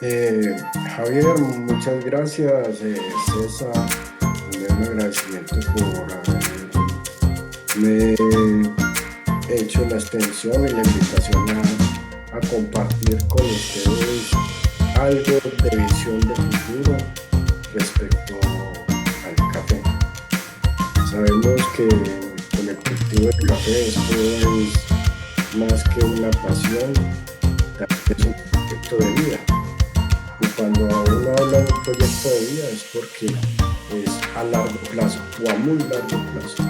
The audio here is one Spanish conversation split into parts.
Javier, muchas gracias. César, un agradecimiento por haberme hecho la extensión y la invitación a compartir con ustedes algo de visión de futuro respecto al café. Sabemos que con el cultivo del café esto es más que una pasión, también es un proyecto de vida. Y cuando uno habla de un proyecto de vida es porque es a largo plazo o a muy largo plazo.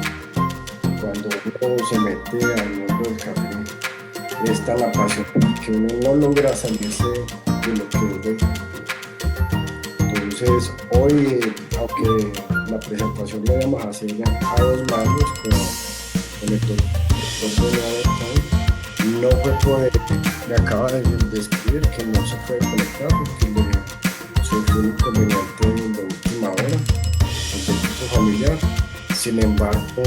Cuando uno se mete al mundo del café, es tan apasionante que uno no logra salirse de lo que ve. Entonces, hoy, aunque la presentación la íbamos a hacer a dos manos con el doctor Benoit, no fue por él. Me acaba de escribir que no se puede conectar porque le surgió un inconveniente de última hora con su equipo familiar. Sin embargo,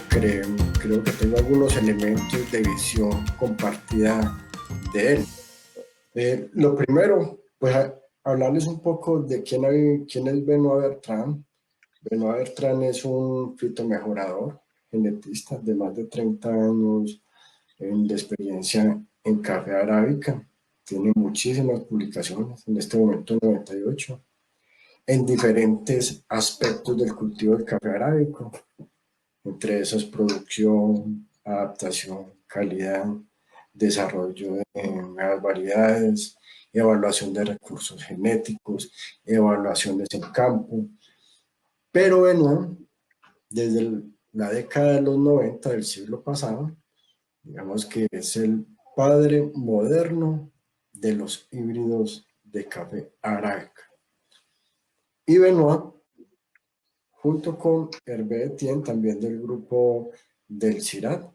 creo que tengo algunos elementos de visión compartida de él. Lo primero, pues hablarles un poco de quién es Benoit Bertrand. Benoit Bertrand es un fitomejorador genetista de más de 30 años de experiencia en café arábica. Tiene muchísimas publicaciones, en este momento 98, en diferentes aspectos del cultivo del café arábico, entre esas producción, adaptación, calidad, desarrollo de nuevas variedades, evaluación de recursos genéticos, evaluaciones en campo. Pero bueno, desde la década de los 90 del siglo pasado, digamos que es el padre moderno de los híbridos de café arábica. Y Benoit, junto con Hervé Etienne, también del grupo del CIRAD,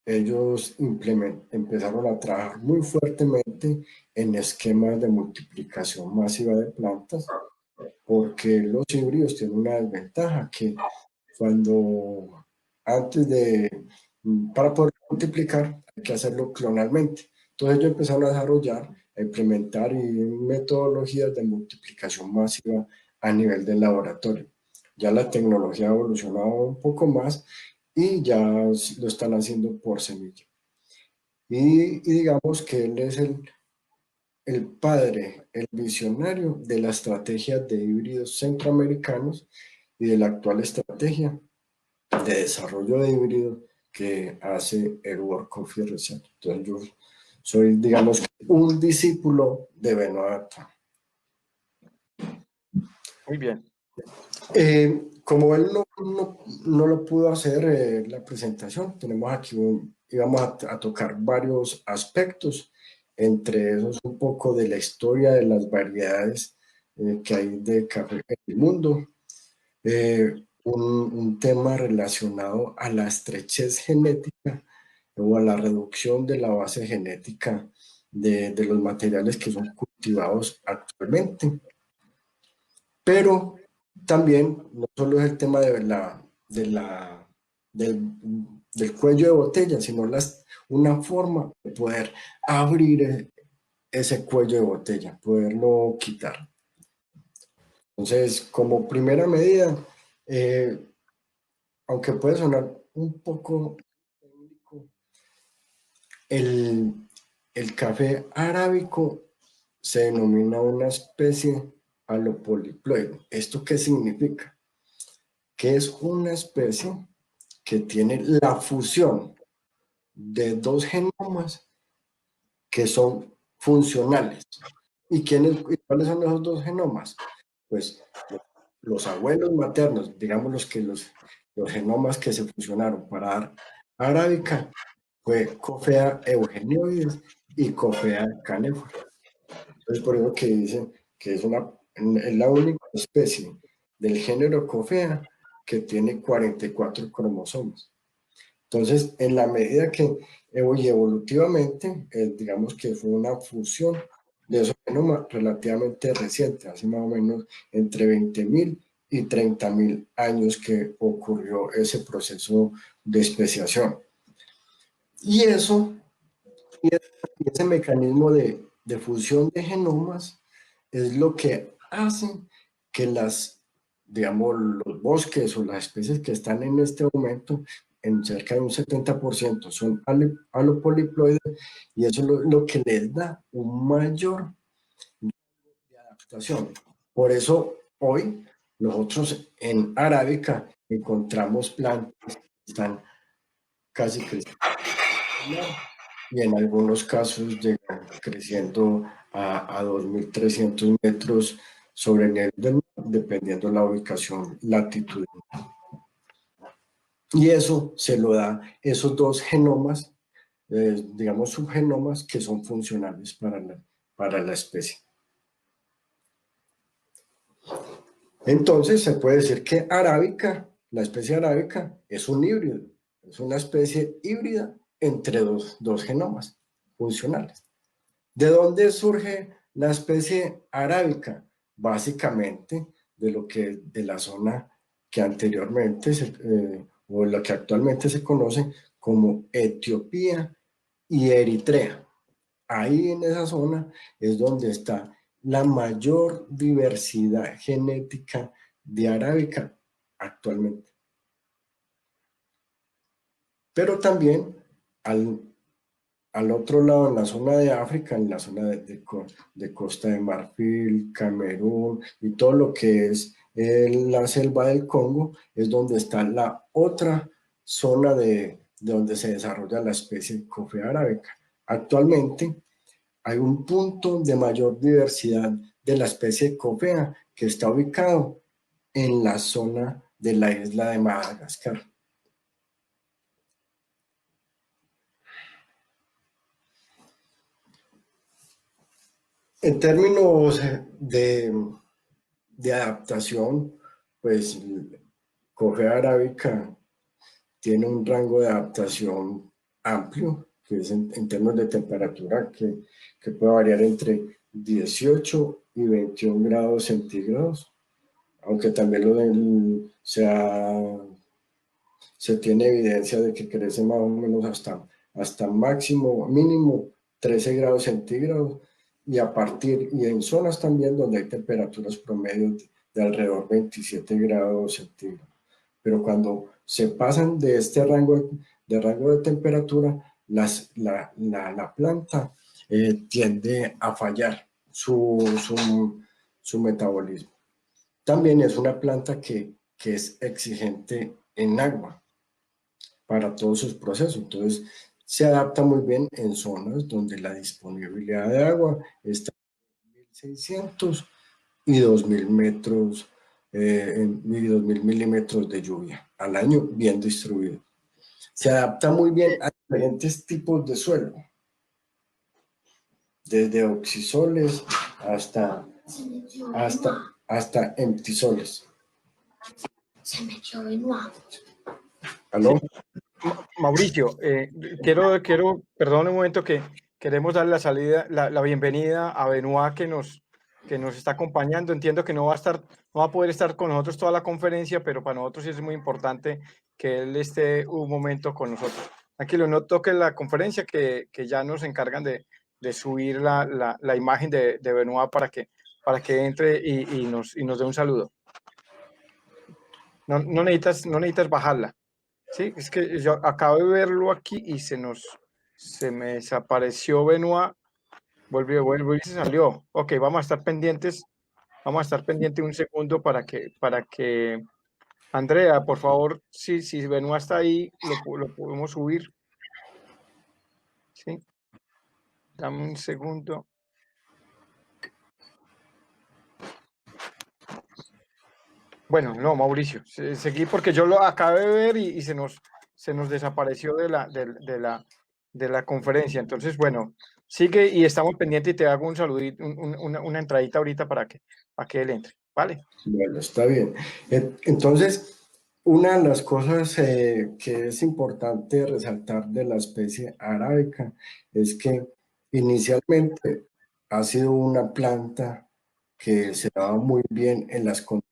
ellos empezaron a trabajar muy fuertemente en esquemas de multiplicación masiva de plantas, porque los híbridos tienen una desventaja que cuando para poder multiplicar hay que hacerlo clonalmente. Entonces ellos empezaron a desarrollar, a implementar metodologías de multiplicación masiva a nivel del laboratorio. Ya la tecnología ha evolucionado un poco más y ya lo están haciendo por semilla. Y digamos que él es el padre, el visionario de la estrategia de híbridos centroamericanos y de la actual estrategia de desarrollo de híbridos que hace el World Coffee Research. Entonces yo soy, digamos, un discípulo de Benoit. Muy bien. Como él no lo pudo hacer la presentación, tenemos aquí íbamos a tocar varios aspectos, entre esos un poco de la historia de las variedades que hay de café en el mundo, un tema relacionado a la estrechez genética o a la reducción de la base genética de los materiales que son cultivados actualmente. Pero también no solo es el tema del cuello de botella, sino una forma de poder abrir ese cuello de botella, poderlo quitar. Entonces, como primera medida, aunque puede sonar un poco técnico, el café arábico se denomina una especie alopoliploide. ¿Esto qué significa? Que es una especie que tiene la fusión de dos genomas que son funcionales. ¿Y cuáles son esos dos genomas? Pues los abuelos maternos, digamos los genomas que se fusionaron para dar arábica, fue Coffea eugenioides y Coffea canephora. Entonces por eso que dicen que es la única especie del género Coffea que tiene 44 cromosomas. Entonces, en la medida que evolutivamente, digamos que fue una fusión de esos genomas relativamente reciente, hace más o menos entre 20.000 y 30.000 años que ocurrió ese proceso de especiación. Y ese mecanismo de de fusión de genomas es lo que hace que digamos, los bosques o las especies que están en este momento, en cerca de un 70% son alopoliploides, y eso es lo que les da un mayor de adaptación. Por eso hoy nosotros en Arábica encontramos plantas que están casi creciendo y en algunos casos llegan creciendo a 2.300 metros sobre el nivel del mar, dependiendo de la ubicación latitudinal. Y eso se lo da esos dos genomas, digamos subgenomas, que son funcionales para la especie. Entonces se puede decir que arábica, la especie arábica, es un híbrido, es una especie híbrida entre dos genomas funcionales. ¿De dónde surge la especie arábica? Básicamente de la zona que anteriormente, o la que actualmente se conoce como Etiopía y Eritrea. Ahí en esa zona es donde está la mayor diversidad genética de arábica actualmente. Pero también al otro lado, en la zona de África, en la zona de Costa de Marfil, Camerún y todo lo que es la selva del Congo, es donde está la otra zona de donde se desarrolla la especie Coffea arábica. Actualmente hay un punto de mayor diversidad de la especie Coffea que está ubicado en la zona de la isla de Madagascar. En términos de adaptación, pues Coffea arábica tiene un rango de adaptación amplio, que es en términos de temperatura, que puede variar entre 18 y 21 grados centígrados, aunque también se tiene evidencia de que crece más o menos hasta mínimo 13 grados centígrados, y en zonas también donde hay temperaturas promedio de alrededor 27 grados centígrados. Pero cuando se pasan de este rango de temperatura, la planta tiende a fallar su metabolismo. También es una planta que es exigente en agua para todos sus procesos. Entonces, se adapta muy bien en zonas donde la disponibilidad de agua está en 1.600 y 2.000 metros, y 2.000 milímetros de lluvia al año, bien distribuido. Se adapta muy bien a diferentes tipos de suelo, desde oxisoles hasta emptisoles. Se metió Benoit. ¿Aló? Mauricio, perdón un momento, que queremos darle la bienvenida a Benoit, que nos está acompañando. Entiendo que no va a poder estar con nosotros toda la conferencia, pero para nosotros sí es muy importante que él esté un momento con nosotros. Tranquilo, no toque la conferencia, que ya nos encargan de subir la imagen de Benoit para que entre y nos dé un saludo. No necesitas bajarla. Sí, es que yo acabo de verlo aquí y se me desapareció Benoit, volvió y se salió. Ok, vamos a estar pendientes un segundo para que Andrea, por favor, si Benoit está ahí, lo podemos subir. Sí, dame un segundo. Bueno, no, Mauricio, seguí, porque yo lo acabé de ver y se nos desapareció de la conferencia. Entonces, bueno, sigue y estamos pendientes, y te hago un saludito, una entradita ahorita para que él entre, ¿vale? Bueno, está bien. Entonces, una de las cosas que es importante resaltar de la especie arábica es que inicialmente ha sido una planta que se daba muy bien en las condiciones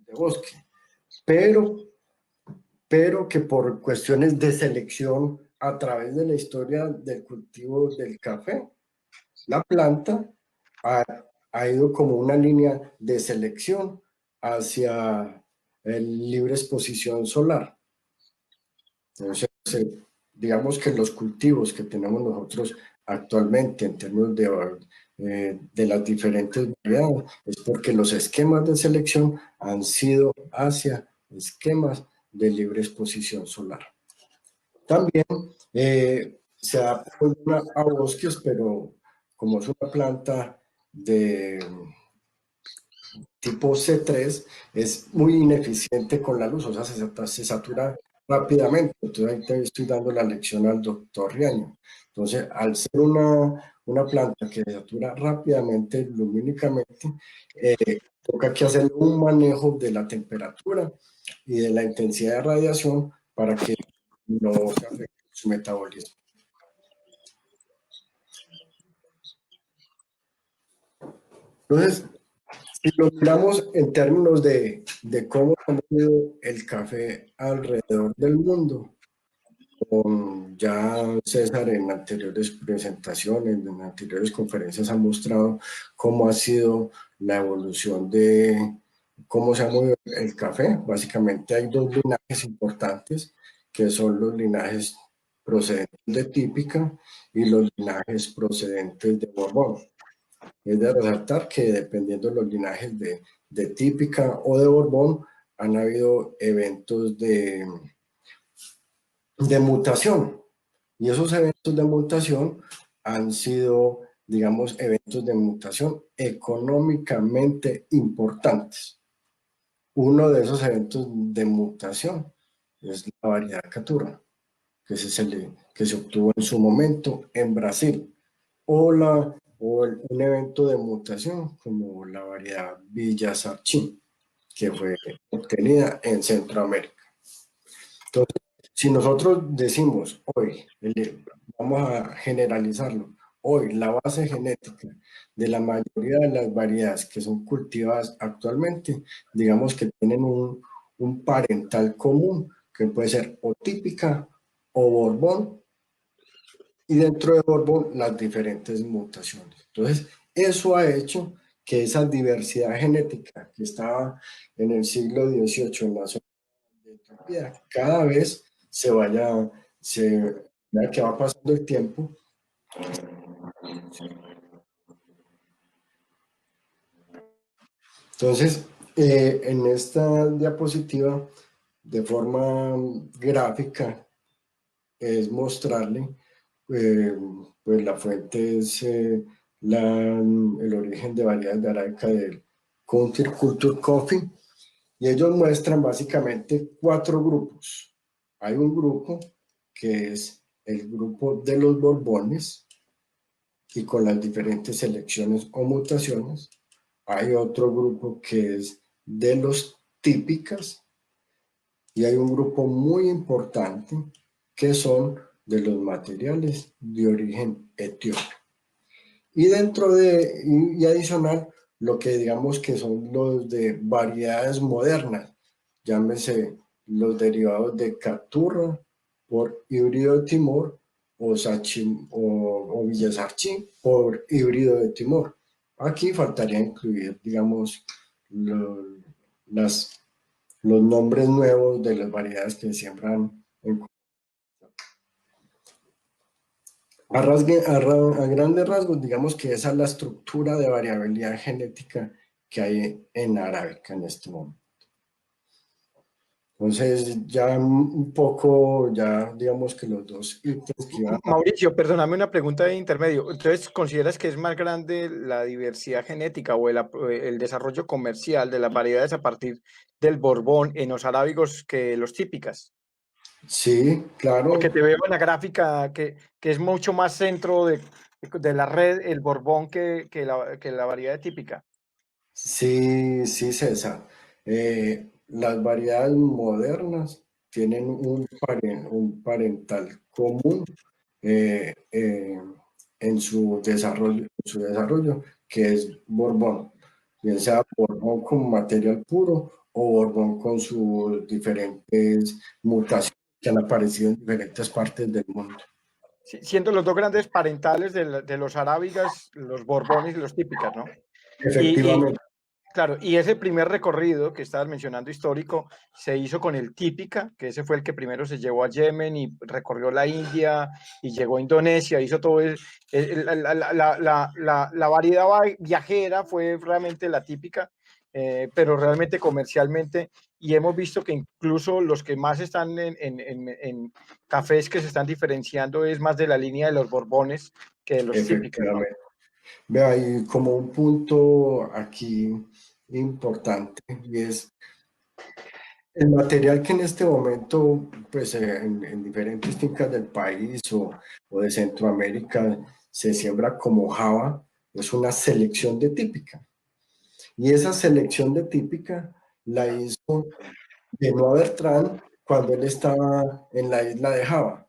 de bosque, pero que por cuestiones de selección a través de la historia del cultivo del café, la planta ha, ha ido como una línea de selección hacia el libre exposición solar. Entonces, digamos que los cultivos que tenemos nosotros actualmente en términos de las diferentes variedades es porque los esquemas de selección han sido hacia esquemas de libre exposición solar. También se adapta a bosques, pero como es una planta de tipo C3, es muy ineficiente con la luz, o sea, se satura rápidamente. Entonces ahí te estoy dando la lección al doctor Riaño. Entonces, al ser una planta que se satura rápidamente lumínicamente, toca que hacer un manejo de la temperatura y de la intensidad de radiación para que no se afecte su metabolismo. Entonces, si lo miramos en términos de cómo ha movido el café alrededor del mundo, con ya César en anteriores presentaciones, en anteriores conferencias ha mostrado cómo ha sido la evolución de cómo se ha movido el café. Básicamente hay dos linajes importantes, que son los linajes procedentes de Típica y los linajes procedentes de Borbón. Es de resaltar que dependiendo de los linajes de Típica o de Borbón, han habido eventos de mutación. Y esos eventos de mutación han sido, digamos, eventos de mutación económicamente importantes. Uno de esos eventos de mutación es la variedad Caturra, que se obtuvo en su momento en Brasil, o un evento de mutación como la variedad Villa Sarchín, que fue obtenida en Centroamérica. Entonces, si nosotros decimos hoy, vamos a generalizarlo, hoy la base genética de la mayoría de las variedades que son cultivadas actualmente, digamos que tienen un parental común, que puede ser o Típica o Borbón, y dentro de Borbón las diferentes mutaciones. Entonces, eso ha hecho que esa diversidad genética que estaba en el siglo XVIII en la zona de Etiopía, cada vez vea que va pasando el tiempo. Entonces, en esta diapositiva, de forma gráfica, es mostrarle, eh, pues la fuente es el origen de variedades de arábica del Country Culture Coffee, y ellos muestran básicamente cuatro grupos. Hay un grupo que es el grupo de los Borbones, y con las diferentes selecciones o mutaciones. Hay otro grupo que es de los Típicas, y hay un grupo muy importante que son de los materiales de origen etíope. Y dentro y adicional, lo que digamos que son los de variedades modernas, llámese los derivados de Caturra por híbrido de Timor, o Villasarchí por híbrido de Timor. Aquí faltaría incluir, digamos, las, los nombres nuevos de las variedades que siembran en. A grandes rasgos, digamos que esa es la estructura de variabilidad genética que hay en arábica en este momento. Entonces, ya un poco, ya digamos que los dos ítems que iban. Mauricio, perdóname una pregunta de intermedio. Entonces, ¿consideras que es más grande la diversidad genética o el desarrollo comercial de las variedades a partir del Borbón en los arábigos que los típicas? Sí, claro. Porque te veo en la gráfica que es mucho más centro de la red el Borbón que la variedad típica. Sí, sí, César. Las variedades modernas tienen un parental común, en su desarrollo, que es Borbón, bien sea Borbón con material puro o Borbón con sus diferentes mutaciones que han aparecido en diferentes partes del mundo. siendo los dos grandes parentales de los arábigas, los borbones y los típicas, ¿no? Y Efectivamente, claro, y ese primer recorrido que estabas mencionando histórico se hizo con el típica, que ese fue el que primero se llevó a Yemen y recorrió la India y llegó a Indonesia, hizo todo la variedad viajera fue realmente la típica, pero realmente comercialmente, y hemos visto que incluso los que más están en cafés que se están diferenciando es más de la línea de los borbones que de los típicos, ¿no? efectivamente. Vea, hay como un punto aquí importante y es el material que en este momento, pues en diferentes fincas del país o de Centroamérica se siembra como java, es una selección de típica. Y esa selección de típica la hizo Benoit Bertrand cuando él estaba en la isla de Java,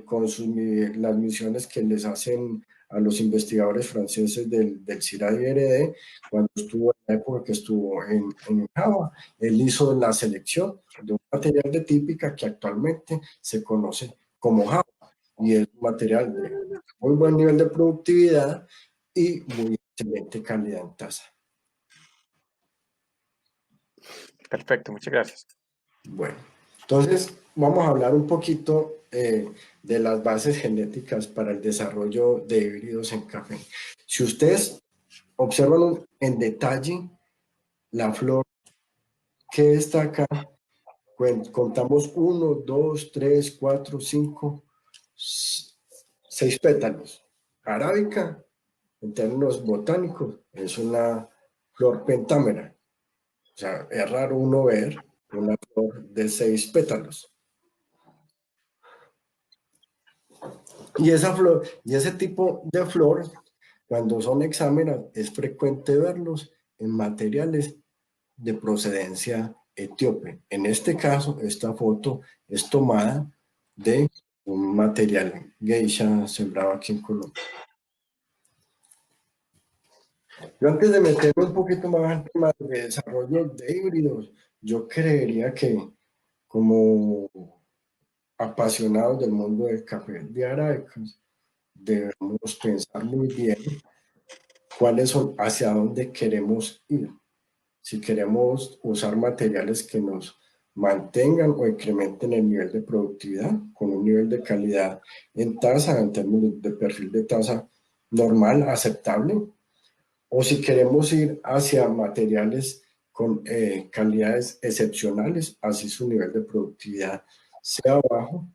con las misiones que les hacen a los investigadores franceses del CIRAD-IRD, cuando estuvo en la época que estuvo en Java, él hizo la selección de un material de típica que actualmente se conoce como Java, y es un material de muy buen nivel de productividad y muy excelente calidad en taza. Perfecto, muchas gracias. Bueno, entonces vamos a hablar un poquito de las bases genéticas para el desarrollo de híbridos en café. Si ustedes observan en detalle la flor que está acá, contamos 1, 2, 3, 4, 5, 6 pétalos. Arábica, en términos botánicos, es una flor pentámera. O sea, es raro uno ver una flor de 6 pétalos. Y esa flor, y ese tipo de flor, cuando son exámenes, es frecuente verlos en materiales de procedencia etíope. En este caso, esta foto es tomada de un material geisha sembrado aquí en Colombia. Yo antes de meterme un poquito más al tema de desarrollo de híbridos, yo creería que como apasionados del mundo del café de arábicas, debemos pensar muy bien cuáles son, hacia dónde queremos ir. Si queremos usar materiales que nos mantengan o incrementen el nivel de productividad con un nivel de calidad en taza, en términos de perfil de taza normal, aceptable, o si queremos ir hacia materiales con calidades excepcionales, así su nivel de productividad sea bajo,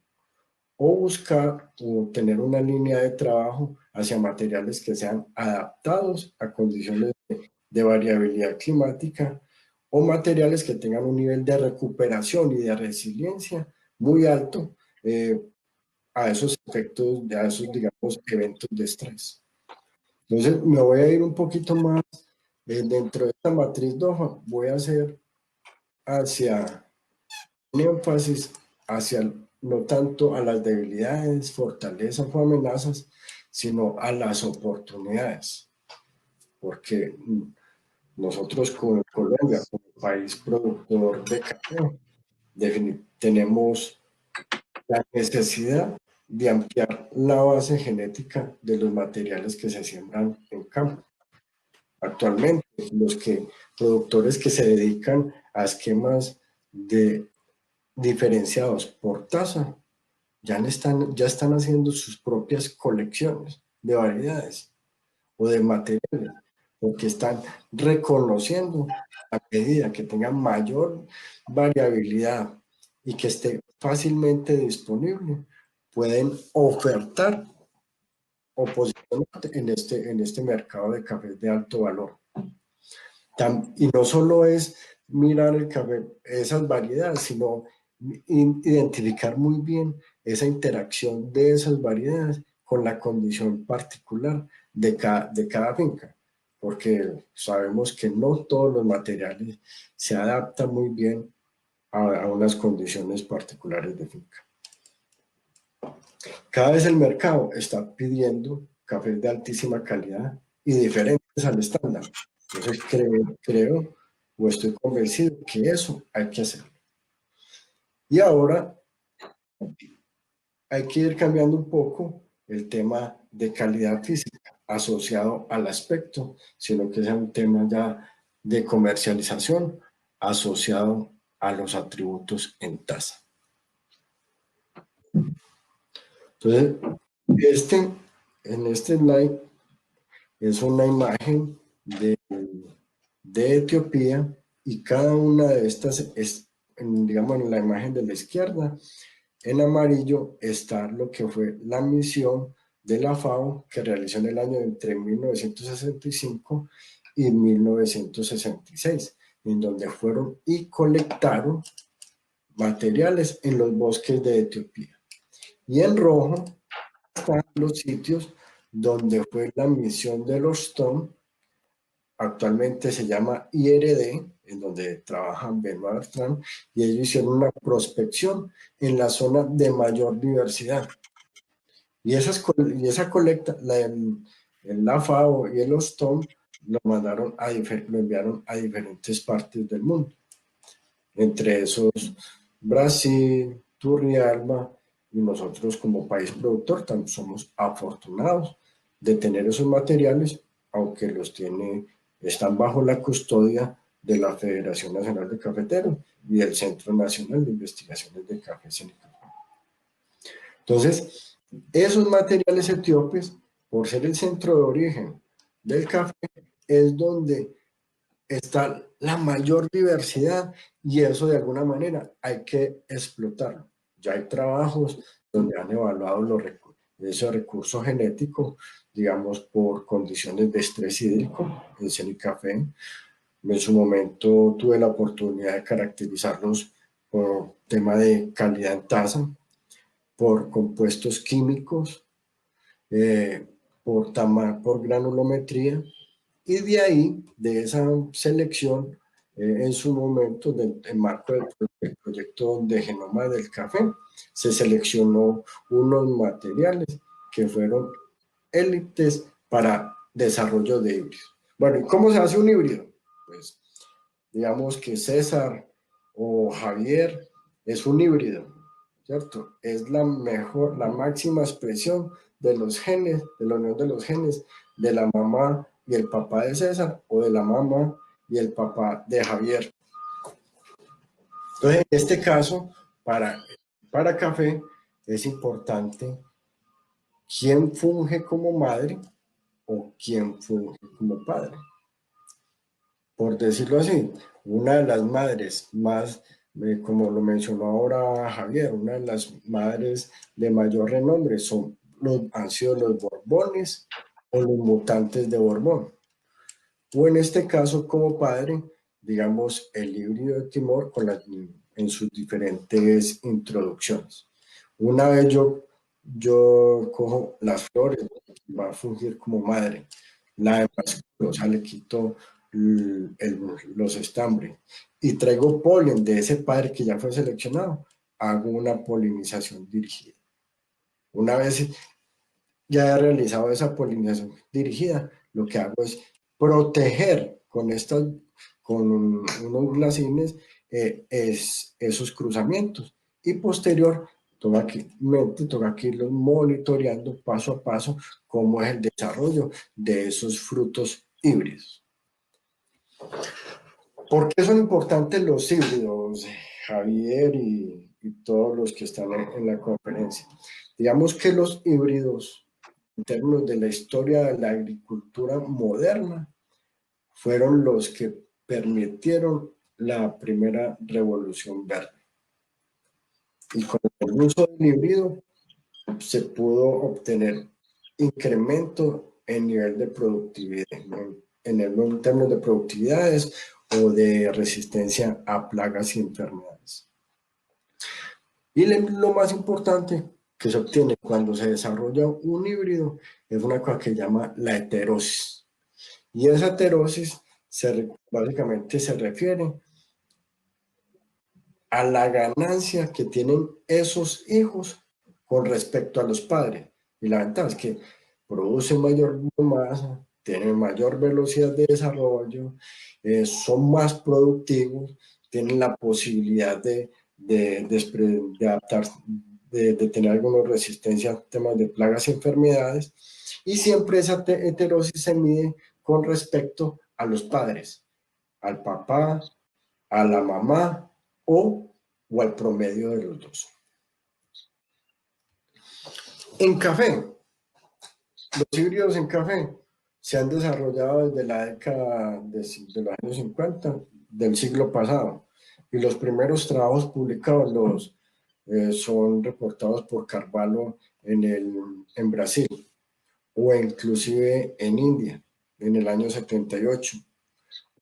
o buscar o tener una línea de trabajo hacia materiales que sean adaptados a condiciones de variabilidad climática o materiales que tengan un nivel de recuperación y de resiliencia muy alto a esos efectos, a esos, digamos, eventos de estrés. Entonces, me voy a ir un poquito más dentro de esta matriz DOFA, voy a hacer hacia un énfasis hacia no tanto a las debilidades, fortalezas o amenazas, sino a las oportunidades. Porque nosotros como Colombia, como país productor de café, tenemos la necesidad de ampliar la base genética de los materiales que se siembran en campo. Actualmente, productores que se dedican a esquemas de diferenciados por tasa, ya están haciendo sus propias colecciones de variedades o de materiales, porque están reconociendo a medida que tengan mayor variabilidad y que esté fácilmente disponible, pueden ofertar o posicionar en este mercado de cafés de alto valor. Y no solo es mirar el café, esas variedades, sino identificar muy bien esa interacción de esas variedades con la condición particular de cada finca, porque sabemos que no todos los materiales se adaptan muy bien a unas condiciones particulares de finca. Cada vez el mercado está pidiendo cafés de altísima calidad y diferentes al estándar. Entonces creo o estoy convencido que eso hay que hacerlo. Y ahora hay que ir cambiando un poco el tema de calidad física asociado al aspecto, sino que sea un tema ya de comercialización asociado a los atributos en taza. Entonces, en este slide es una imagen de Etiopía y cada una de estas es, digamos, en la imagen de la izquierda, en amarillo está lo que fue la misión de la FAO que realizó en el año entre 1965 y 1966, en donde fueron y colectaron materiales en los bosques de Etiopía. Y en rojo están los sitios donde fue la misión de los STOM, actualmente se llama IRD, en donde trabajan Benoit Bertrand, y ellos hicieron una prospección en la zona de mayor diversidad. Y esa colecta, la FAO y el OSTOM, lo enviaron a diferentes partes del mundo. Entre esos, Brasil, Turrialba, y nosotros como país productor también somos afortunados de tener esos materiales, aunque están bajo la custodia de la Federación Nacional de Cafeteros y del Centro Nacional de Investigaciones de Café Seneca. Entonces, esos materiales etíopes, por ser el centro de origen del café, es donde está la mayor diversidad y eso de alguna manera hay que explotarlo. Ya hay trabajos donde han evaluado ese recurso genético, digamos, por condiciones de estrés hídrico, el cenicafé. En su momento tuve la oportunidad de caracterizarlos por tema de calidad en taza, por compuestos químicos, por granulometría, y de ahí, de esa selección, en su momento, en marco del proyecto de Genoma del Café, se seleccionó unos materiales que fueron élites para desarrollo de híbridos. Bueno, ¿y cómo se hace un híbrido? Pues digamos que César o Javier es un híbrido, ¿cierto? Es la máxima expresión de los genes, de la unión de los genes de la mamá y el papá de César o de la mamá y el papá de Javier. Entonces, en este caso, para café es importante quién funge como madre o quién funge como padre. Por decirlo así, una de las madres más, como lo mencionó ahora Javier, una de las madres de mayor renombre han sido los Borbones o los mutantes de Borbón. O en este caso, como padre, digamos, el híbrido de Timor en sus diferentes introducciones. Una vez yo cojo las flores, va a fungir como madre. La emasculo, le quito los estambres y traigo polen de ese padre que ya fue seleccionado, hago una polinización dirigida. Una vez ya he realizado esa polinización dirigida, lo que hago es proteger con unos glacines esos cruzamientos y posterior toca que irlos monitoreando paso a paso cómo es el desarrollo de esos frutos híbridos. ¿Por qué son importantes los híbridos, Javier y todos los que están en la conferencia? Digamos que los híbridos, en términos de la historia de la agricultura moderna, fueron los que permitieron la primera revolución verde. Y con el uso del híbrido se pudo obtener incremento en nivel de productividad, en términos de productividades o de resistencia a plagas y enfermedades. Y lo más importante que se obtiene cuando se desarrolla un híbrido es una cosa que se llama la heterosis. Y esa heterosis básicamente se refiere a la ganancia que tienen esos hijos con respecto a los padres. Y la ventaja es que producen mayor masa, tienen mayor velocidad de desarrollo, son más productivos, tienen la posibilidad de de tener alguna resistencia a temas de plagas y enfermedades, y siempre esa heterosis se mide con respecto a los padres, al papá, a la mamá o al promedio de los dos. En café, los híbridos en café se han desarrollado desde la década de los años 50 del siglo pasado, y los primeros trabajos publicados son reportados por Carvalho en Brasil, o inclusive en India en el año 78,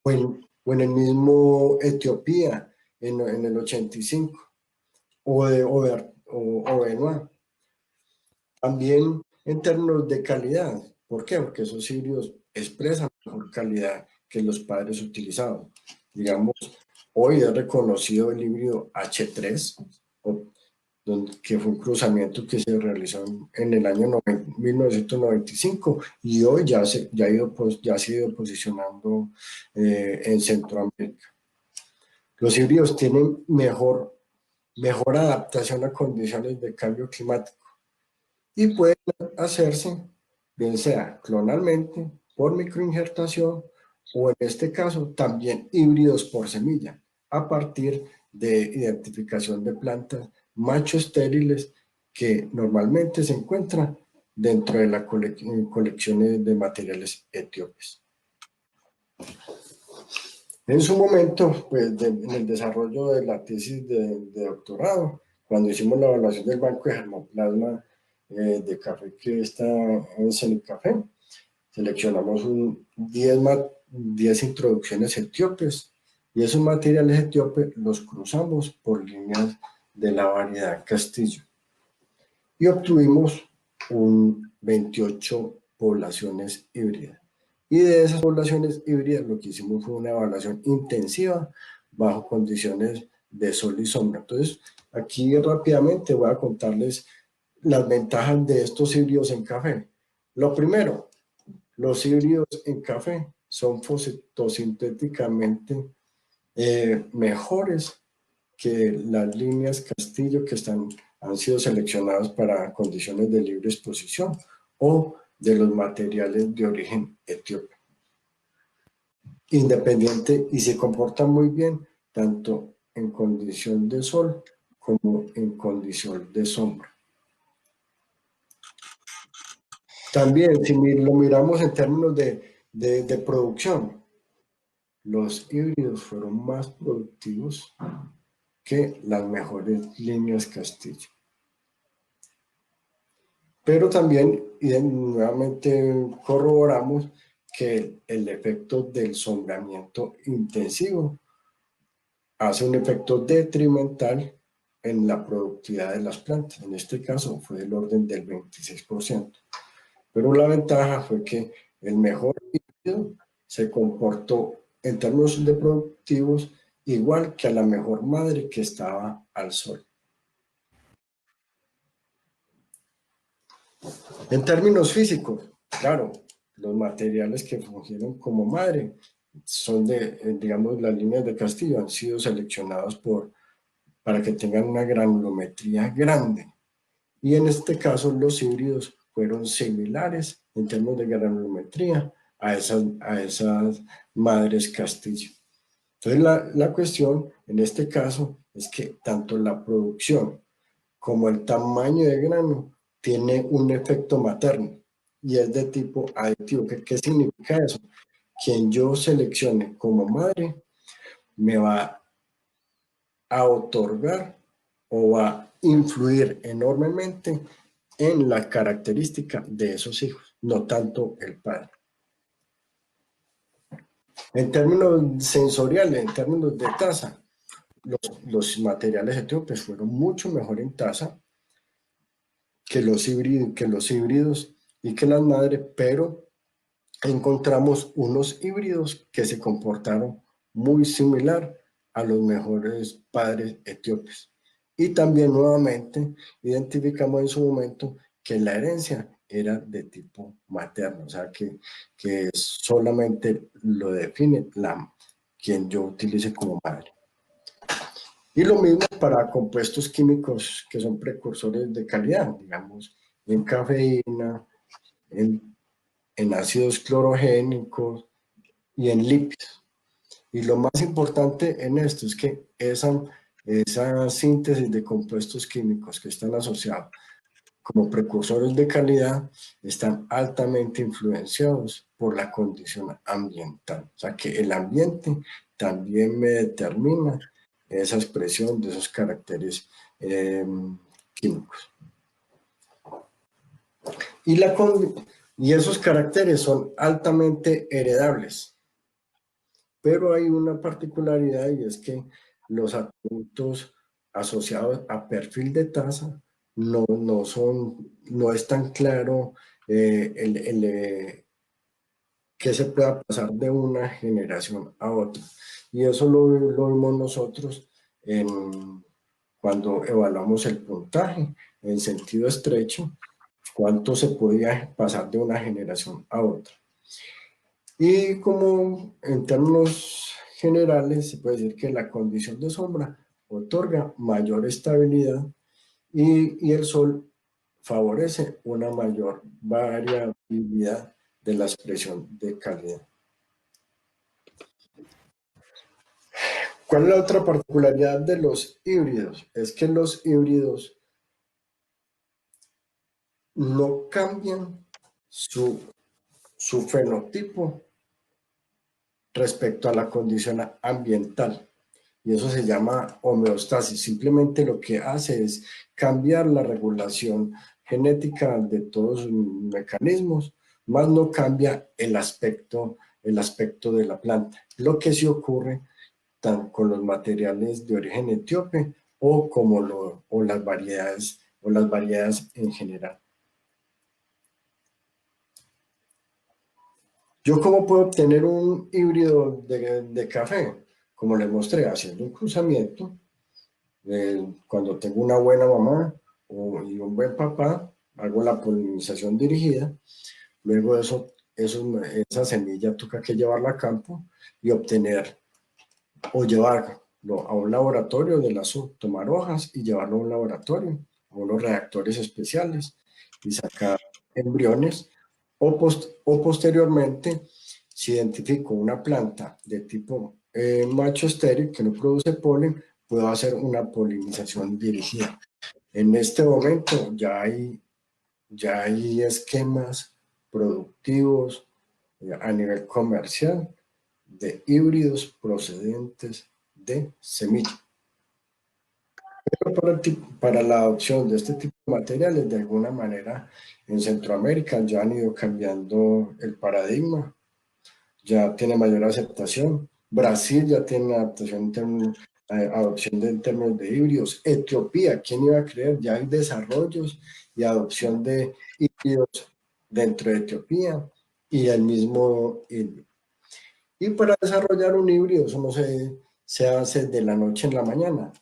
o en el mismo Etiopía en el 85, o Benoit. También en términos de calidad. ¿Por qué? Porque esos híbridos expresan mejor calidad que los padres utilizados. Digamos, hoy es reconocido el híbrido H3, que fue un cruzamiento que se realizó en el año 1995, y hoy ya se ha ido posicionando en Centroamérica. Los híbridos tienen mejor adaptación a condiciones de cambio climático y pueden hacerse bien sea clonalmente, por microinjertación, o en este caso también híbridos por semilla, a partir de identificación de plantas macho estériles que normalmente se encuentran dentro de las colecciones de materiales etíopes. En su momento, pues en el desarrollo de la tesis de doctorado, cuando hicimos la evaluación del banco de germoplasma de café que está en Cenicafé, seleccionamos 10 introducciones etíopes, y esos materiales etíopes los cruzamos por líneas de la variedad Castillo y obtuvimos 28 poblaciones híbridas. Y de esas poblaciones híbridas lo que hicimos fue una evaluación intensiva bajo condiciones de sol y sombra. Entonces, aquí rápidamente voy a contarles las ventajas de estos híbridos en café. Lo primero, los híbridos en café son fotosintéticamente mejores que las líneas Castillo que han sido seleccionadas para condiciones de libre exposición o de los materiales de origen etíope. Independiente, y se comportan muy bien tanto en condición de sol como en condición de sombra. También, si lo miramos en términos de producción, los híbridos fueron más productivos que las mejores líneas Castillo. Pero también, y nuevamente corroboramos que el efecto del sombramiento intensivo hace un efecto detrimental en la productividad de las plantas. En este caso fue del orden del 26%. Pero la ventaja fue que el mejor híbrido se comportó en términos de productivos igual que a la mejor madre que estaba al sol. En términos físicos, claro, los materiales que fungieron como madre son digamos, las líneas de Castillo han sido seleccionados para que tengan una granulometría grande. Y en este caso los híbridos fueron similares en términos de granulometría a esas madres Castillo. Entonces la cuestión en este caso es que tanto la producción como el tamaño de grano tiene un efecto materno y es de tipo aditivo. ¿Qué significa eso? Quien yo seleccione como madre me va a otorgar o va a influir enormemente en la característica de esos hijos, no tanto el padre. En términos sensoriales, en términos de tasa, los materiales etíopes fueron mucho mejor en tasa que los híbridos y que las madres, pero encontramos unos híbridos que se comportaron muy similar a los mejores padres etíopes. Y también nuevamente identificamos en su momento que la herencia era de tipo materno, o sea que solamente lo define quien yo utilice como madre. Y lo mismo para compuestos químicos que son precursores de calidad, digamos, en cafeína, en ácidos clorogénicos y en lípidos. Y lo más importante en esto es que esa síntesis de compuestos químicos que están asociados como precursores de calidad están altamente influenciados por la condición ambiental. O sea que el ambiente también me determina esa expresión de esos caracteres químicos. Y esos caracteres son altamente heredables. Pero hay una particularidad y es que los atributos asociados a perfil de tasa no es tan claro que se pueda pasar de una generación a otra. Y eso lo vimos nosotros cuando evaluamos el puntaje en sentido estrecho, cuánto se podía pasar de una generación a otra. Y como en términos generales se puede decir que la condición de sombra otorga mayor estabilidad y el sol favorece una mayor variabilidad de la expresión de calidad. ¿Cuál es la otra particularidad de los híbridos? Es que los híbridos no cambian su fenotipo respecto a la condición ambiental. Y eso se llama homeostasis. Simplemente lo que hace es cambiar la regulación genética de todos sus mecanismos, más no cambia el aspecto de la planta. Lo que sí ocurre con los materiales de origen etíope o las variedades en general. ¿Yo cómo puedo obtener un híbrido de café? Como les mostré, haciendo un cruzamiento. Cuando tengo una buena mamá y un buen papá, hago la polinización dirigida. Luego esa semilla toca que llevarla a campo y obtener o llevarlo a un laboratorio de la SUB, tomar hojas y llevarlo a un laboratorio, a unos reactores especiales y sacar embriones o posteriormente, si identifico una planta de tipo macho estéril que no produce polen, puedo hacer una polinización dirigida. En este momento ya hay esquemas productivos a nivel comercial de híbridos procedentes de semilla. Pero para la adopción de este tipo de materiales, de alguna manera, en Centroamérica ya han ido cambiando el paradigma, ya tiene mayor aceptación. Brasil ya tiene adopción en términos de híbridos. Etiopía, ¿quién iba a creer? Ya hay desarrollos y adopción de híbridos dentro de Etiopía y el mismo híbrido. Y para desarrollar un híbrido, eso no se hace de la noche en la mañana.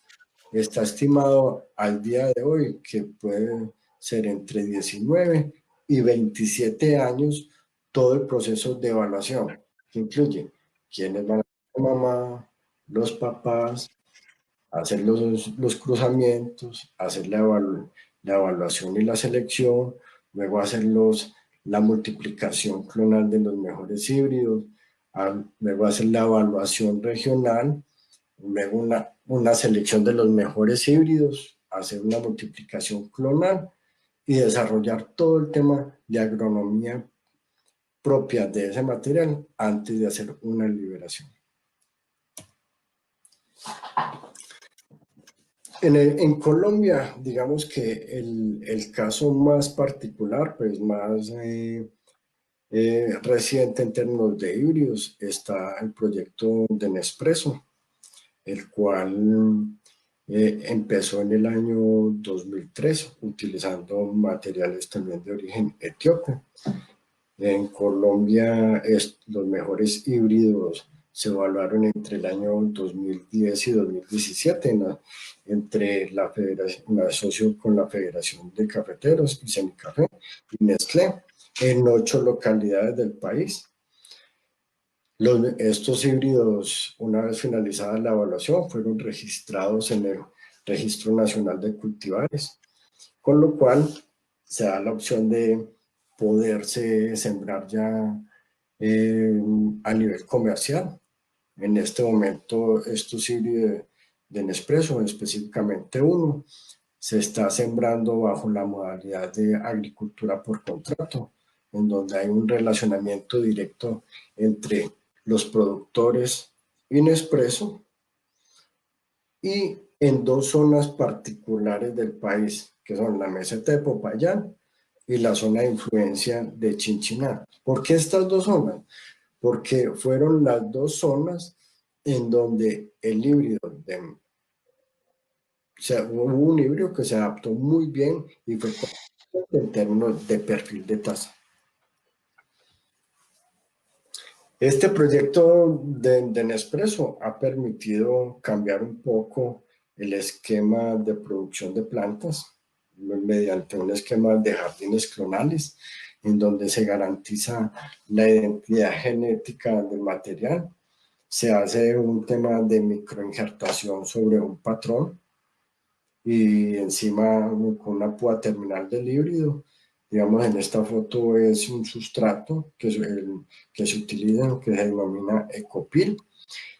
Está estimado al día de hoy que puede ser entre 19 y 27 años todo el proceso de evaluación, que incluye quiénes van a ser mamá, los papás, hacer los cruzamientos, hacer la evaluación y la selección, luego hacer la multiplicación clonal de los mejores híbridos, luego hacer la evaluación regional, luego una selección de los mejores híbridos, hacer una multiplicación clonal y desarrollar todo el tema de agronomía propia de ese material antes de hacer una liberación. En Colombia, digamos que el caso más particular, pues más reciente en términos de híbridos, está el proyecto de Nespresso, el cual empezó en el año 2003 utilizando materiales también de origen etíope. En Colombia los mejores híbridos se evaluaron entre el año 2010 y 2017 entre la federación, me asocio con la Federación de Cafeteros y Semicafé y Nestlé en 8 localidades del país. Estos híbridos, una vez finalizada la evaluación, fueron registrados en el Registro Nacional de Cultivares, con lo cual se da la opción de poderse sembrar ya a nivel comercial. En este momento, estos híbridos de Nespresso, específicamente uno, se está sembrando bajo la modalidad de agricultura por contrato, en donde hay un relacionamiento directo entre los productores y Nespresso, y en dos zonas particulares del país, que son la meseta de Popayán y la zona de influencia de Chinchiná. ¿Por qué estas dos zonas? Porque fueron las dos zonas en donde el híbrido hubo un híbrido que se adaptó muy bien y fue en términos de perfil de tasa. Este proyecto de Nespresso ha permitido cambiar un poco el esquema de producción de plantas mediante un esquema de jardines clonales, en donde se garantiza la identidad genética del material. Se hace un tema de microinjertación sobre un patrón y encima con una púa terminal del híbrido. Digamos, en esta foto es un sustrato que se utiliza, que se denomina Ecopil,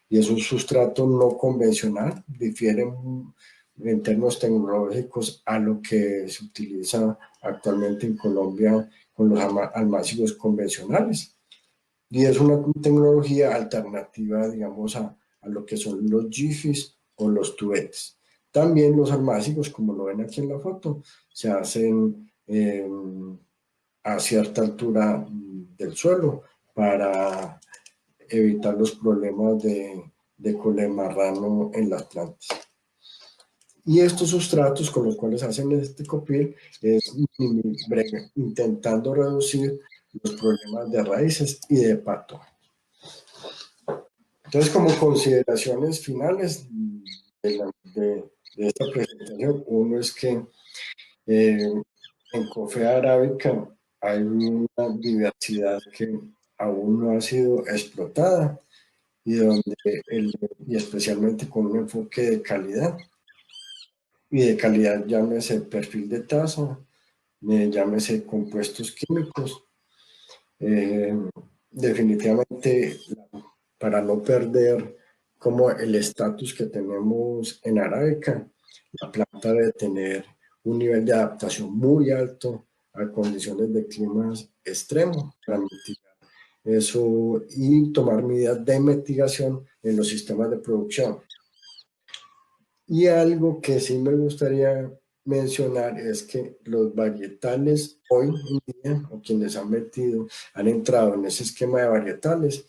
y es un sustrato no convencional, difiere en términos tecnológicos a lo que se utiliza actualmente en Colombia con los almácigos convencionales. Y es una tecnología alternativa, digamos, a lo que son los Jifis o los tubetes. También los almácigos, como lo ven aquí en la foto, se hacen a cierta altura del suelo para evitar los problemas de colemarrano en las plantas. Y estos sustratos con los cuales hacen este copil es intentando reducir los problemas de raíces y de pato. Entonces, como consideraciones finales de esta presentación, uno es que en Coffea arábica hay una diversidad que aún no ha sido explotada y, y especialmente con un enfoque de calidad. Y de calidad llámese perfil de tasa, llámese compuestos químicos. Definitivamente, para no perder como el estatus que tenemos en arábica, la planta debe tener un nivel de adaptación muy alto a condiciones de climas extremos para mitigar eso y tomar medidas de mitigación en los sistemas de producción. Y algo que sí me gustaría mencionar es que los varietales hoy en día, o quienes han entrado en ese esquema de varietales,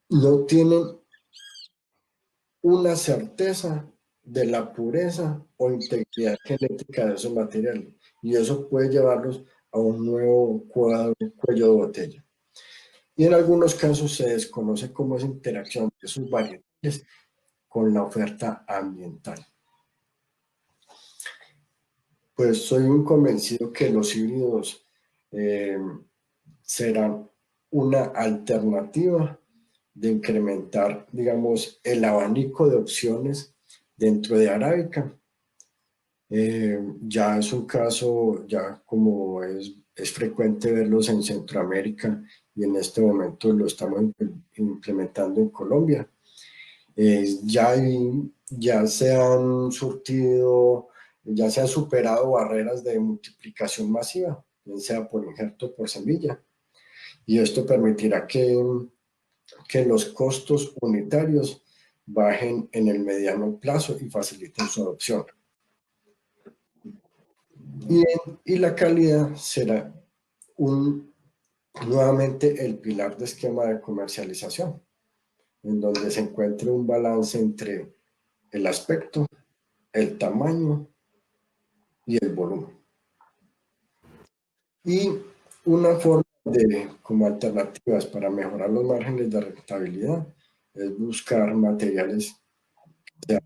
no tienen una certeza de la pureza o integridad genética de esos materiales. Y eso puede llevarlos a un nuevo cuello de botella. Y en algunos casos se desconoce cómo es interacción de esos varietales con la oferta ambiental. Pues soy un convencido que los híbridos serán una alternativa de incrementar, digamos, el abanico de opciones dentro de arábica. Ya es un caso, ya como es frecuente verlos en Centroamérica y en este momento lo estamos implementando en Colombia. Ya se han surtido, ya se han superado barreras de multiplicación masiva, bien sea por injerto o por semilla. Y esto permitirá que los costos unitarios bajen en el mediano plazo y faciliten su adopción. Y la calidad será nuevamente el pilar de esquema de comercialización, en donde se encuentre un balance entre el aspecto, el tamaño y el volumen. Y una forma como alternativas para mejorar los márgenes de rentabilidad es buscar materiales en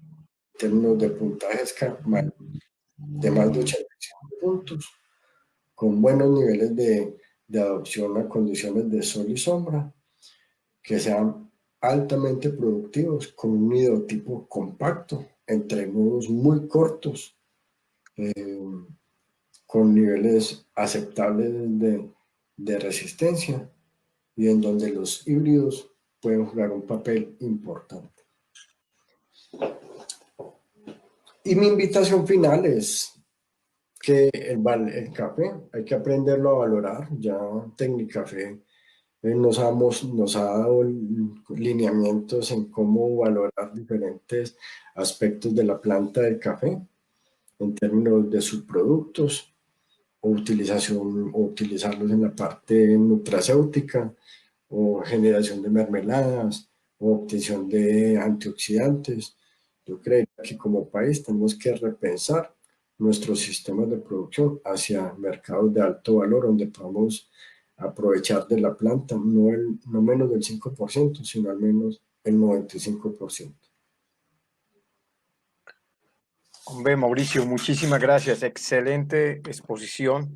términos de puntajes de más de 85 puntos, con buenos niveles de adopción a condiciones de sol y sombra, que sean altamente productivos con un nidotipo compacto, entre nodos muy cortos, con niveles aceptables de resistencia y en donde los híbridos pueden jugar un papel importante. Y mi invitación final es que el café hay que aprenderlo a valorar. Ya Tecnicafé nos ha dado lineamientos en cómo valorar diferentes aspectos de la planta de café en términos de subproductos o utilizarlos en la parte nutracéutica o generación de mermeladas o obtención de antioxidantes. Yo creo que como país tenemos que repensar nuestros sistemas de producción hacia mercados de alto valor donde podamos aprovechar de la planta no menos del 5%, sino al menos el 95%. Hombre, Mauricio, muchísimas gracias. Excelente exposición.